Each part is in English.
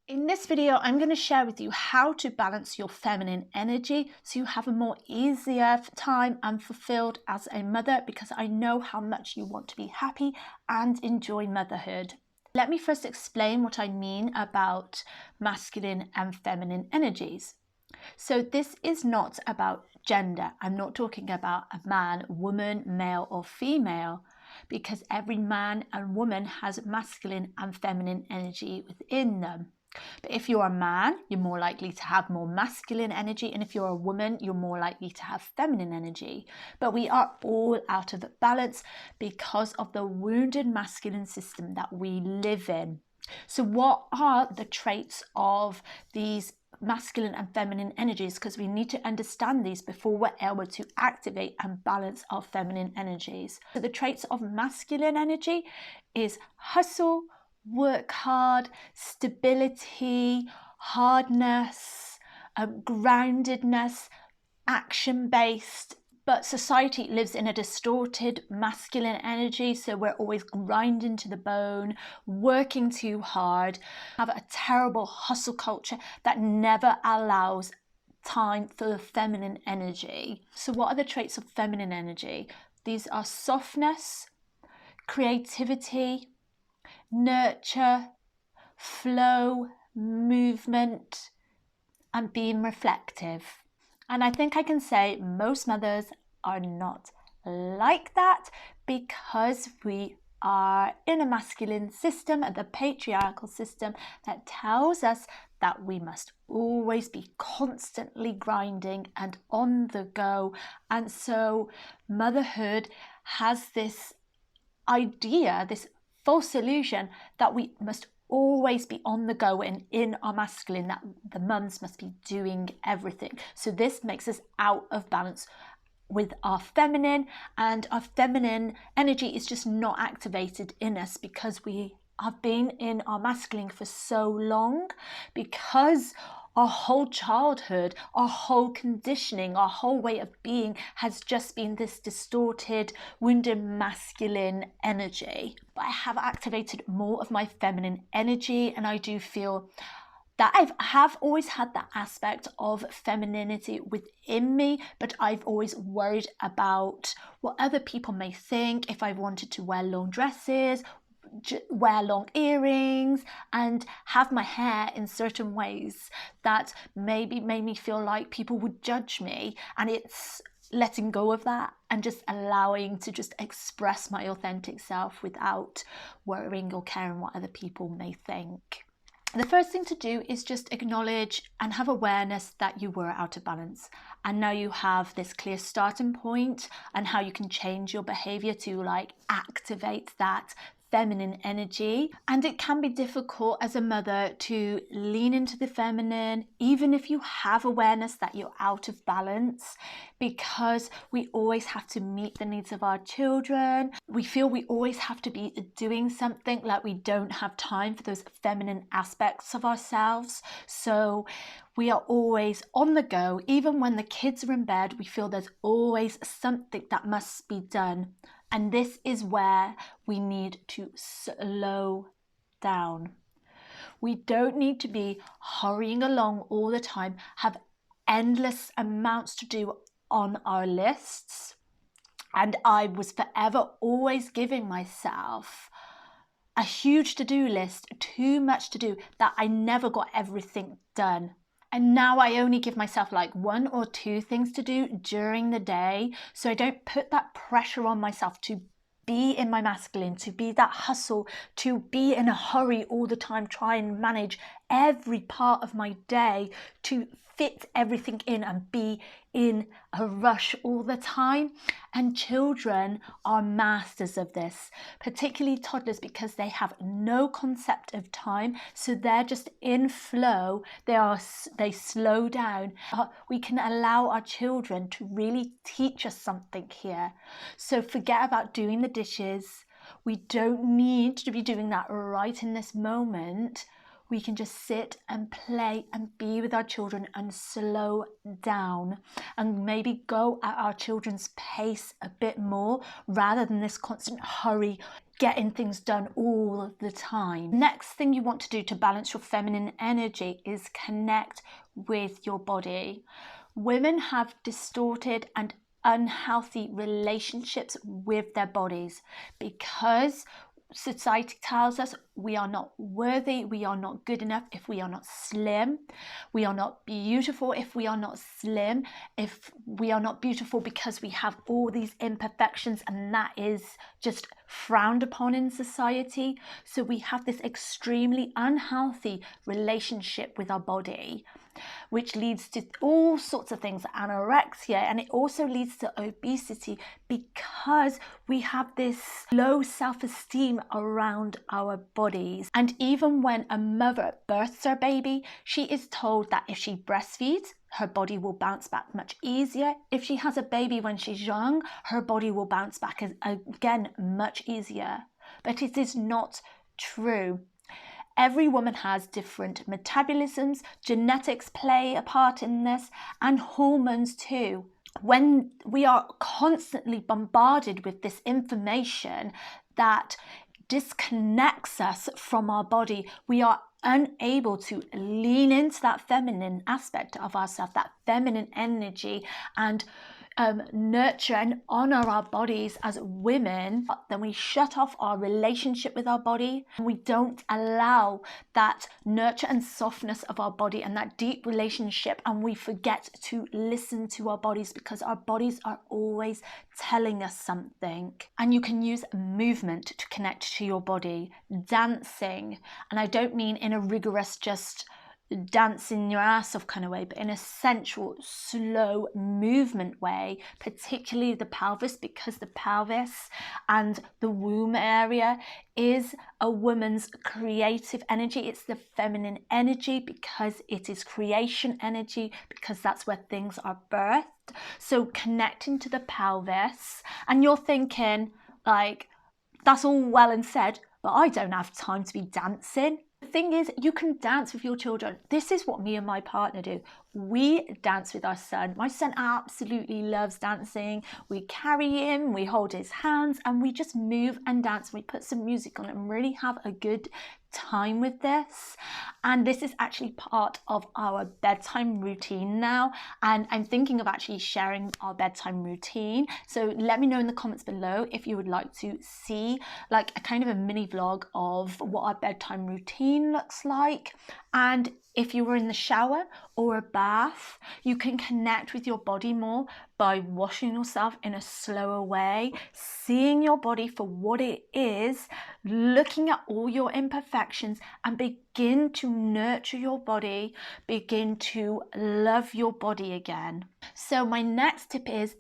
In this video, I'm going to share with you how to balance your feminine energy so you have a more easier time and fulfilled as a mother, because I know how much you want to be happy and enjoy motherhood. Let me first explain what I mean about masculine and feminine energies. So this is not about gender. I'm not talking about a man, woman, male or female, because every man and woman has masculine and feminine energy within them. But if you're a man, you're more likely to have more masculine energy, and if you're a woman, you're more likely to have feminine energy. But we are all out of balance because of the wounded masculine system that we live in. So what are the traits of these masculine and feminine energies? Because we need to understand these before we're able to activate and balance our feminine energies. So the traits of masculine energy is hustle, work hard, stability, hardness, groundedness, action-based. But society lives in a distorted masculine energy, so we're always grinding to the bone, working too hard, have a terrible hustle culture that never allows time for the feminine energy. So what are the traits of feminine energy? These are softness, creativity, nurture, flow, movement, and being reflective. And I think I can say most mothers are not like that, because we are in a masculine system, the patriarchal system, that tells us that we must always be constantly grinding and on the go. And so motherhood has this idea, this false illusion, that we must always be on the go and in our masculine, that the mums must be doing everything. So this makes us out of balance with our feminine, and our feminine energy is just not activated in us because we have been in our masculine for so long, because our whole childhood, our whole conditioning, our whole way of being has just been this distorted, wounded masculine energy. But I have activated more of my feminine energy, and I do feel that I have always had that aspect of femininity within me, but I've always worried about what other people may think if I wanted to wear long dresses, wear long earrings, and have my hair in certain ways that maybe made me feel like people would judge me. And it's letting go of that and just allowing to just express my authentic self without worrying or caring what other people may think. The first thing to do is just acknowledge and have awareness that you were out of balance, and now you have this clear starting point and how you can change your behavior to activate that feminine energy. And it can be difficult as a mother to lean into the feminine, even if you have awareness that you're out of balance, because we always have to meet the needs of our children. We feel we always have to be doing something, like we don't have time for those feminine aspects of ourselves. So we are always on the go. Even when the kids are in bed, we feel there's always something that must be done. And this is where we need to slow down. We don't need to be hurrying along all the time, have endless amounts to do on our lists. And I was forever always giving myself a huge to-do list, too much to do, that I never got everything done. And now I only give myself one or two things to do during the day, so I don't put that pressure on myself to be in my masculine, to be that hustle, to be in a hurry all the time, try and manage every part of my day, to fit everything in and be in a rush all the time. And children are masters of this, particularly toddlers, because they have no concept of time, so they're just in flow. They slow down. We can allow our children to really teach us something here. So forget about doing the dishes. We don't need to be doing that right in this moment. We can just sit and play and be with our children and slow down, and maybe go at our children's pace a bit more, rather than this constant hurry. getting things done all the time. Next thing you want to do to balance your feminine energy is connect with your body. Women have distorted and unhealthy relationships with their bodies because society tells us we are not worthy, we are not good enough if we are not slim, we are not beautiful if we are not slim, if we are not beautiful because we have all these imperfections, and that is just frowned upon in society. So we have this extremely unhealthy relationship with our body, which leads to all sorts of things, anorexia, and it also leads to obesity because we have this low self-esteem around our bodies. And even when a mother births her baby, she is told that if she breastfeeds, her body will bounce back much easier. If she has a baby when she's young, her body will bounce back again much easier. But it is not true. Every woman has different metabolisms, genetics play a part in this, and hormones too. When we are constantly bombarded with this information that disconnects us from our body, we are unable to lean into that feminine aspect of ourselves, that feminine energy, and nurture and honor our bodies as women. Then we shut off our relationship with our body, and we don't allow that nurture and softness of our body and that deep relationship, and we forget to listen to our bodies because our bodies are always telling us something. And you can use movement to connect to your body, dancing, and I don't mean in a rigorous just dancing your ass off kind of way, but in a sensual, slow movement way, particularly the pelvis, because the pelvis and the womb area is a woman's creative energy. It's the feminine energy because it is creation energy, because that's where things are birthed. So connecting to the pelvis, and you're thinking like, that's all well and said, but I don't have time to be dancing. The thing is, you can dance with your children. This is what me and my partner do. We dance with our son. My son absolutely loves dancing. We carry him, we hold his hands, and we just move and dance. We put some music on and really have a good time with this. And this is actually part of our bedtime routine now, and I'm thinking of actually sharing our bedtime routine. So let me know in the comments below if you would like to see like a kind of a mini vlog of what our bedtime routine looks like. And if you were in the shower or a bath, you can connect with your body more by washing yourself in a slower way, seeing your body for what it is, looking at all your imperfections, and begin to nurture your body, begin to love your body again. So my next tip is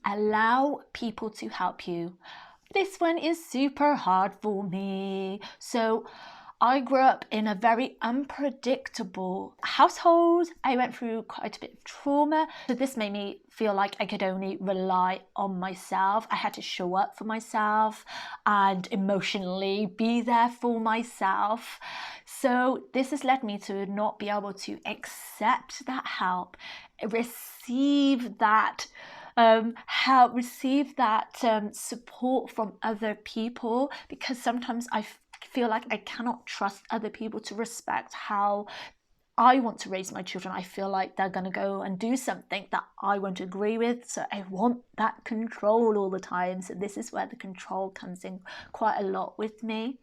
allow people to help you. This one is super hard for me. So I grew up in a very unpredictable household. I went through quite a bit of trauma. So this made me feel like I could only rely on myself. I had to show up for myself and emotionally be there for myself. So this has led me to not be able to accept that help, receive that support from other people, because sometimes I feel like I cannot trust other people to respect how I want to raise my children. I feel like they're going to go and do something that I won't agree with, so I want that control all the time. So this is where the control comes in quite a lot with me.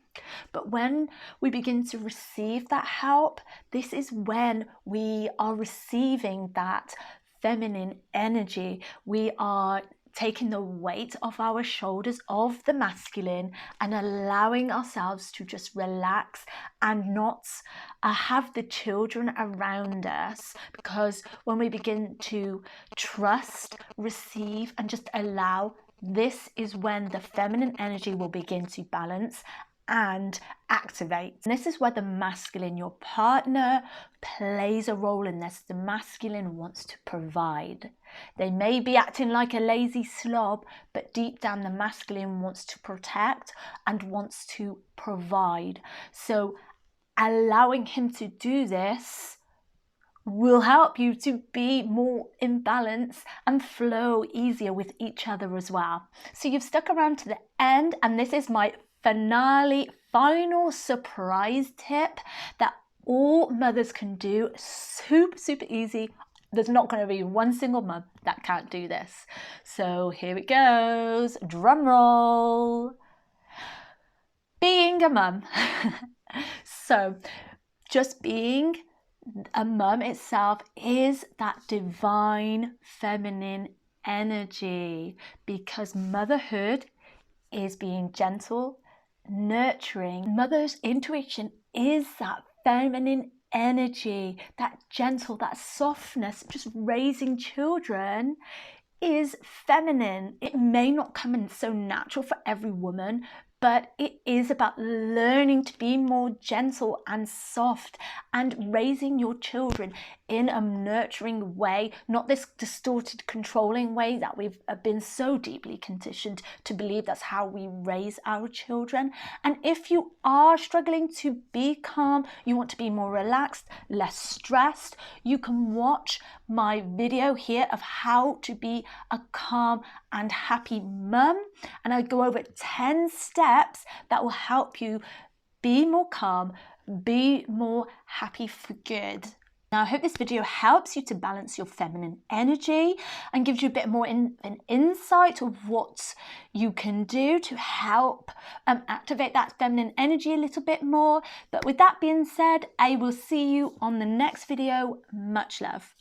But when we begin to receive that help, this is when we are receiving that feminine energy. We are taking the weight off our shoulders of the masculine and allowing ourselves to just relax and not have the children around us. Because when we begin to trust, receive, and just allow, this is when the feminine energy will begin to balance and activate. And this is where the masculine, your partner, plays a role in this. The masculine wants to provide. They may be acting like a lazy slob, but deep down the masculine wants to protect and wants to provide. So allowing him to do this will help you to be more in balance and flow easier with each other as well. So you've stuck around to the end, and this is my final surprise tip that all mothers can do. Super easy. There's not going to be one single mum that can't do this. So here it goes. Drum roll. Being a mum. So just being a mum itself is that divine feminine energy, because motherhood is being gentle, nurturing. Mother's intuition is that feminine energy, that gentle, that softness. Just raising children is feminine. It may not come in so natural for every woman, but it is about learning to be more gentle and soft and raising your children in a nurturing way, not this distorted, controlling way that we've been so deeply conditioned to believe that's how we raise our children. And if you are struggling to be calm, you want to be more relaxed, less stressed, you can watch my video here of how to be a calm and happy mum, and I go over 10 steps that will help you be more calm, be more happy for good. Now, I hope this video helps you to balance your feminine energy and gives you a bit more an insight of what you can do to help activate that feminine energy a little bit more. But with that being said, I will see you on the next video. Much love.